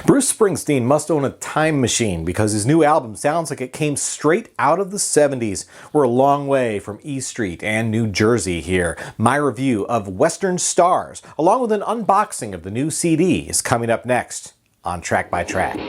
Bruce Springsteen must own a time machine because his new album sounds like it came straight out of the 70s. We're a long way from E Street and New Jersey here. My review of Western Stars, along with an unboxing of the new CD, is coming up next on Track by Track.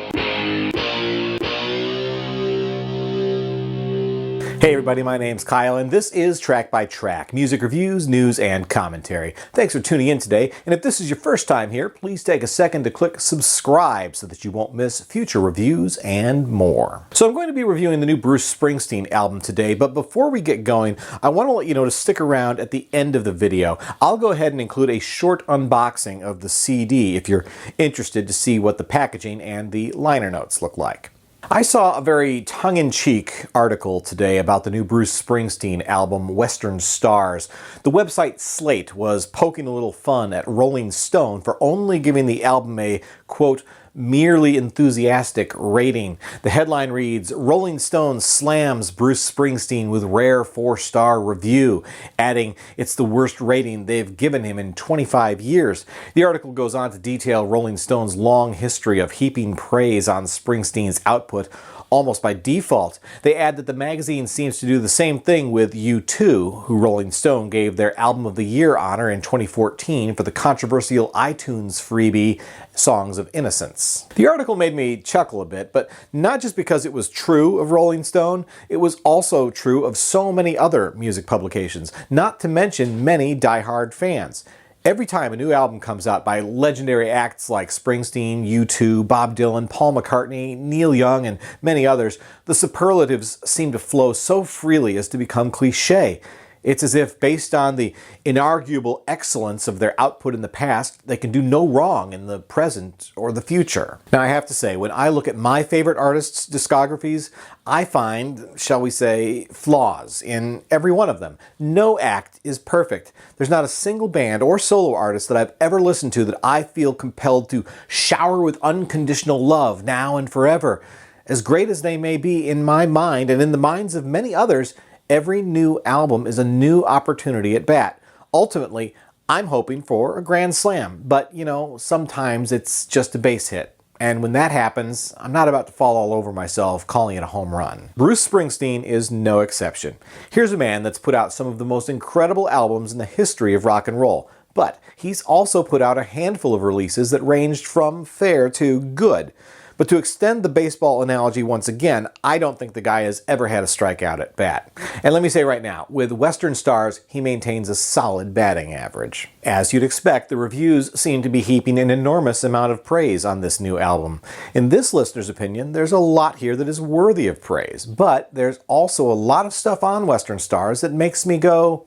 Hey everybody, my name's Kyle and this is Track by Track, music reviews, news, and commentary. Thanks for tuning in today, and if this is your first time here, please take a second to click subscribe so that you won't miss future reviews and more. So I'm going to be reviewing the new Bruce Springsteen album today, but before we get going, I want to let you know to stick around at the end of the video. I'll go ahead and include a short unboxing of the CD if you're interested to see what the packaging and the liner notes look like. I saw a very tongue-in-cheek article today about the new Bruce Springsteen album, Western Stars. The website Slate was poking a little fun at Rolling Stone for only giving the album a, quote, merely enthusiastic rating. The headline reads, Rolling Stone slams Bruce Springsteen with rare 4-star review, adding it's the worst rating they've given him in 25 years. The article goes on to detail Rolling Stone's long history of heaping praise on Springsteen's output almost by default. They add that the magazine seems to do the same thing with U2, who Rolling Stone gave their Album of the Year honor in 2014 for the controversial iTunes freebie Songs of Innocence. The article made me chuckle a bit, but not just because it was true of Rolling Stone, it was also true of so many other music publications, not to mention many diehard fans. Every time a new album comes out by legendary acts like Springsteen, U2, Bob Dylan, Paul McCartney, Neil Young, and many others, the superlatives seem to flow so freely as to become cliché. It's as if, based on the inarguable excellence of their output in the past, they can do no wrong in the present or the future. Now, I have to say, when I look at my favorite artists' discographies, I find, shall we say, flaws in every one of them. No act is perfect. There's not a single band or solo artist that I've ever listened to that I feel compelled to shower with unconditional love now and forever. As great as they may be in my mind and in the minds of many others, every new album is a new opportunity at bat. Ultimately, I'm hoping for a grand slam, but, you know, sometimes it's just a base hit. And when that happens, I'm not about to fall all over myself calling it a home run. Bruce Springsteen is no exception. Here's a man that's put out some of the most incredible albums in the history of rock and roll, but he's also put out a handful of releases that ranged from fair to good. But to extend the baseball analogy once again, I don't think the guy has ever had a strikeout at bat. And let me say right now, with Western Stars, he maintains a solid batting average. As you'd expect, the reviews seem to be heaping an enormous amount of praise on this new album. In this listener's opinion, there's a lot here that is worthy of praise, but there's also a lot of stuff on Western Stars that makes me go,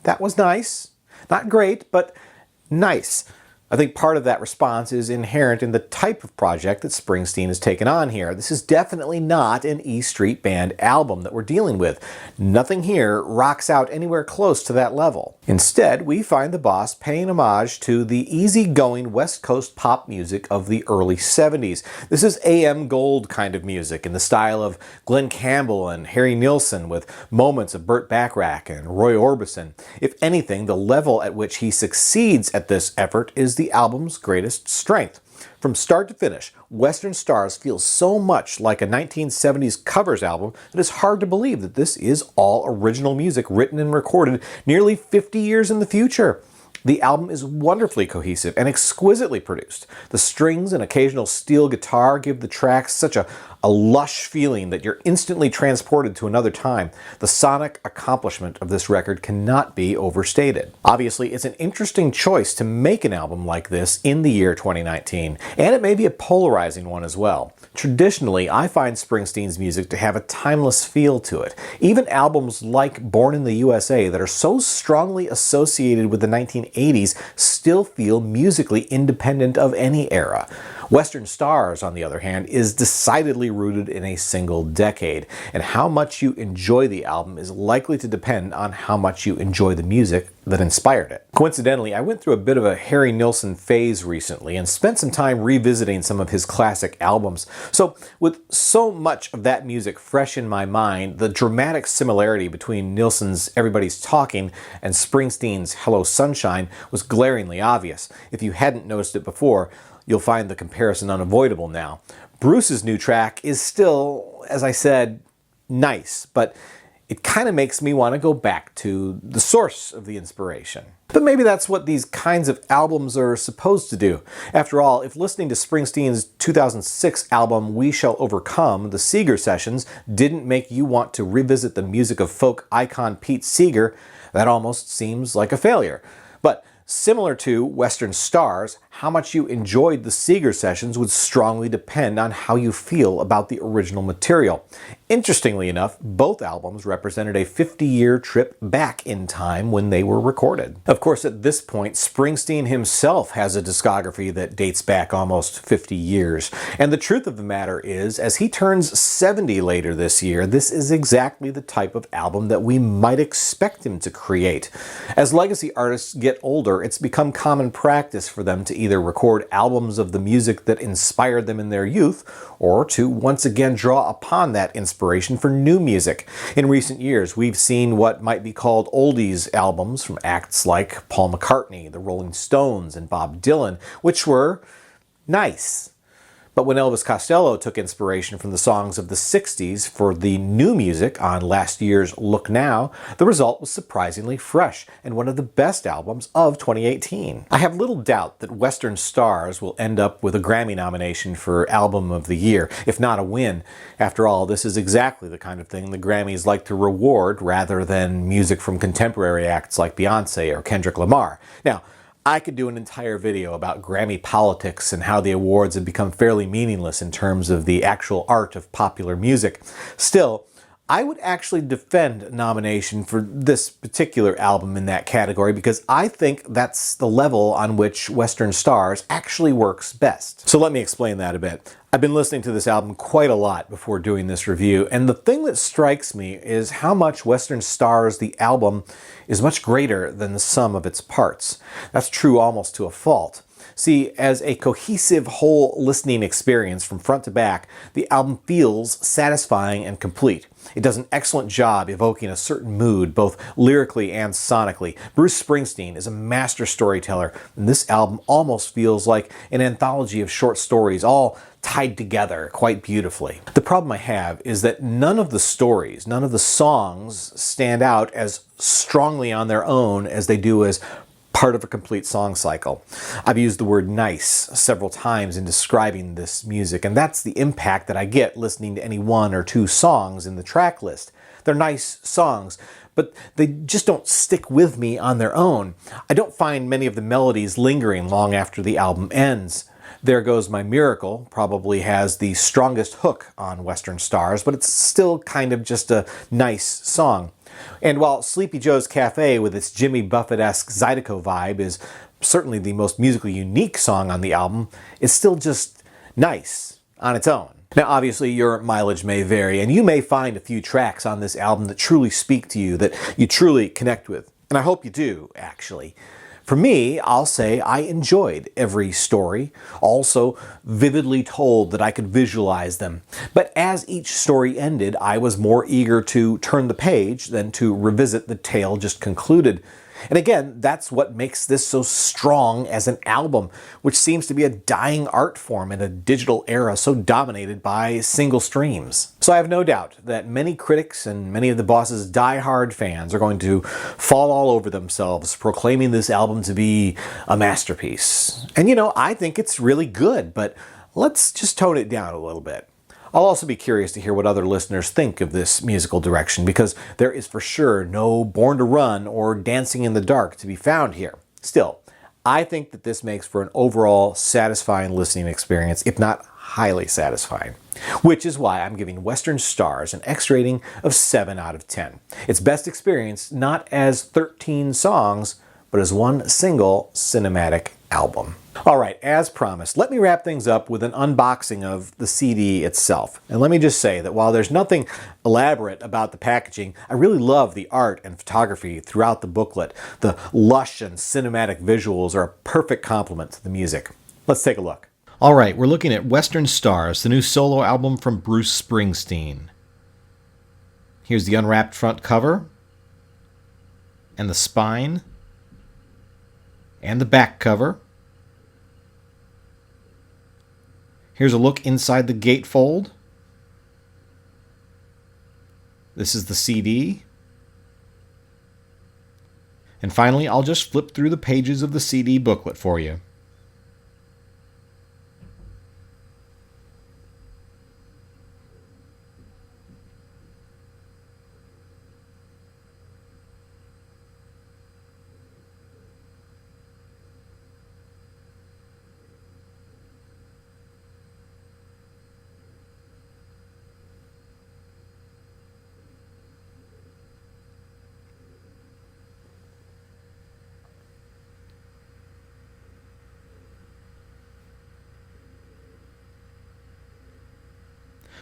that was nice. Not great, but nice. I think part of that response is inherent in the type of project that Springsteen has taken on here. This is definitely not an E Street Band album that we're dealing with. Nothing here rocks out anywhere close to that level. Instead, we find the boss paying homage to the easygoing West Coast pop music of the early 70s. This is AM gold kind of music in the style of Glenn Campbell and Harry Nilsson, with moments of Burt Bacharach and Roy Orbison. If anything, the level at which he succeeds at this effort is the album's greatest strength. From start to finish, Western Stars feels so much like a 1970s covers album that it's hard to believe that this is all original music written and recorded nearly 50 years in the future. The album is wonderfully cohesive and exquisitely produced. The strings and occasional steel guitar give the tracks such a lush feeling that you're instantly transported to another time. The sonic accomplishment of this record cannot be overstated. Obviously, it's an interesting choice to make an album like this in the year 2019, and it may be a polarizing one as well. Traditionally, I find Springsteen's music to have a timeless feel to it. Even albums like Born in the USA that are so strongly associated with the 1980s still feel musically independent of any era. Western Stars, on the other hand, is decidedly rooted in a single decade, and how much you enjoy the album is likely to depend on how much you enjoy the music that inspired it. Coincidentally, I went through a bit of a Harry Nilsson phase recently and spent some time revisiting some of his classic albums. So, with so much of that music fresh in my mind, the dramatic similarity between Nilsson's Everybody's Talking and Springsteen's Hello Sunshine was glaringly obvious. If you hadn't noticed it before, you'll find the comparison unavoidable now. Bruce's new track is still, as I said, nice, but it kind of makes me want to go back to the source of the inspiration. But maybe that's what these kinds of albums are supposed to do. After all, if listening to Springsteen's 2006 album We Shall Overcome, the Seeger Sessions, didn't make you want to revisit the music of folk icon Pete Seeger, that almost seems like a failure. But similar to Western Stars, how much you enjoyed the Seeger Sessions would strongly depend on how you feel about the original material. Interestingly enough, both albums represented a 50-year trip back in time when they were recorded. Of course, at this point, Springsteen himself has a discography that dates back almost 50 years. And the truth of the matter is, as he turns 70 later this year, this is exactly the type of album that we might expect him to create. As legacy artists get older, it's become common practice for them to either record albums of the music that inspired them in their youth, or to once again draw upon that inspiration for new music. In recent years, we've seen what might be called oldies albums from acts like Paul McCartney, the Rolling Stones, and Bob Dylan, which were nice. But when Elvis Costello took inspiration from the songs of the 60s for the new music on last year's Look Now, the result was surprisingly fresh and one of the best albums of 2018. I have little doubt that Western Stars will end up with a Grammy nomination for Album of the Year, if not a win. After all, this is exactly the kind of thing the Grammys like to reward rather than music from contemporary acts like Beyoncé or Kendrick Lamar. Now, I could do an entire video about Grammy politics and how the awards have become fairly meaningless in terms of the actual art of popular music. Still, I would actually defend a nomination for this particular album in that category because I think that's the level on which Western Stars actually works best. So let me explain that a bit. I've been listening to this album quite a lot before doing this review, and the thing that strikes me is how much Western Stars, the album, is much greater than the sum of its parts. That's true almost to a fault. See, as a cohesive whole listening experience from front to back, the album feels satisfying and complete. It does an excellent job evoking a certain mood, both lyrically and sonically. Bruce Springsteen is a master storyteller, and this album almost feels like an anthology of short stories, all tied together quite beautifully. The problem I have is that none of the stories, none of the songs stand out as strongly on their own as they do as part of a complete song cycle. I've used the word nice several times in describing this music, and that's the impact that I get listening to any one or two songs in the track list. They're nice songs, but they just don't stick with me on their own. I don't find many of the melodies lingering long after the album ends. There Goes My Miracle probably has the strongest hook on Western Stars, but it's still kind of just a nice song. And while Sleepy Joe's Cafe with its Jimmy Buffett-esque Zydeco vibe is certainly the most musically unique song on the album, it's still just nice on its own. Now obviously your mileage may vary, and you may find a few tracks on this album that truly speak to you, that you truly connect with. And I hope you do, actually. For me, I'll say I enjoyed every story, also vividly told that I could visualize them. But as each story ended, I was more eager to turn the page than to revisit the tale just concluded. And again, that's what makes this so strong as an album, which seems to be a dying art form in a digital era so dominated by single streams. So I have no doubt that many critics and many of the boss's die-hard fans are going to fall all over themselves proclaiming this album to be a masterpiece. And you know, I think it's really good, but let's just tone it down a little bit. I'll also be curious to hear what other listeners think of this musical direction, because there is for sure no Born to Run or Dancing in the Dark to be found here. Still, I think that this makes for an overall satisfying listening experience, if not highly satisfying. Which is why I'm giving Western Stars an X rating of 7 out of 10. It's best experienced not as 13 songs, but as one single cinematic album. Alright, as promised, let me wrap things up with an unboxing of the CD itself. And let me just say that while there's nothing elaborate about the packaging, I really love the art and photography throughout the booklet. The lush and cinematic visuals are a perfect complement to the music. Let's take a look. Alright, we're looking at Western Stars, the new solo album from Bruce Springsteen. Here's the unwrapped front cover, and the spine, and the back cover. Here's a look inside the gatefold. This is the CD. And finally, I'll just flip through the pages of the CD booklet for you.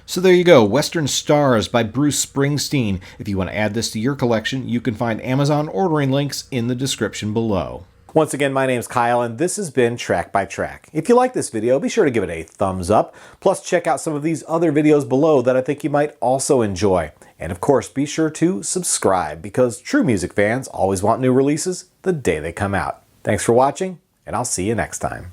So there you go, Western Stars by Bruce Springsteen. If you want to add this to your collection, you can find Amazon ordering links in the description below. Once again, my name's Kyle, and this has been Track by Track. If you like this video, be sure to give it a thumbs up. Plus, check out some of these other videos below that I think you might also enjoy. And of course, be sure to subscribe, because true music fans always want new releases the day they come out. Thanks for watching, and I'll see you next time.